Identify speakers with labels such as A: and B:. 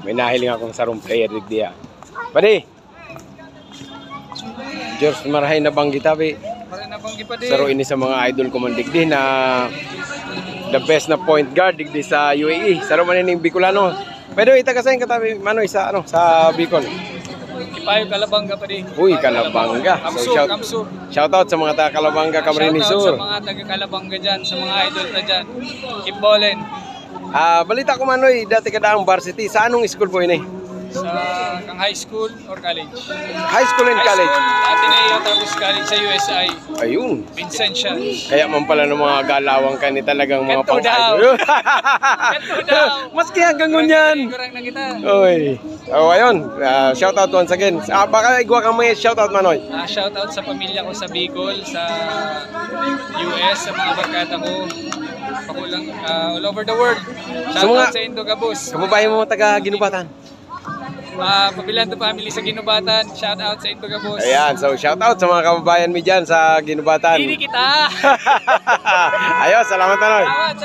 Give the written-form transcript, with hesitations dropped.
A: May nahiling akong sarong player dia. Padi. George marahay na banggit abi. Saro ini sa mga idol ko man digdi na the best na point guard digdi sa UAE. Saro man ning Bicolano. Pero ita kasayin katabi Manoy sa sa Bicol.
B: Ipayo Calabanga pa di.
A: Uy, Calabanga. So shout out sa mga taga Calabanga, Camarines Sur.
B: Shout out sa mga taga Calabanga diyan, sa mga idol na diyan. Keep ballin.
A: Balita ko Manoy, dati ka daang varsity. Sa anong school po ini?
B: Sa kang high school or college?
A: High school and college.
B: High school, Ateneo tapos college sa USI.
A: Ayun.
B: Vincentian.
A: Kaya man pala ng mga galawang ka ni talagang mga
B: Kanto daw. Kanto daw.
A: Maski hanggang ngunyan.
B: Kurang na kita.
A: Oy. Oh, ayun. Shout out once again. Baka igwa ka may shout out Manoy.
B: Shout out sa pamilya ko sa Bicol, sa US, sa mga barkada ko. Pakulang all over the world. Shout out sa Indogabus.
A: Kababayan mo taga Ginubatan.
B: Pabilan to family sa Ginubatan. Shout out sa Indogabus.
A: Ayan, so shout out sa mga kababayan mi dyan sa Ginubatan.
B: Hindi kita.
A: Ayos, salamat Manoy.
B: Salamat.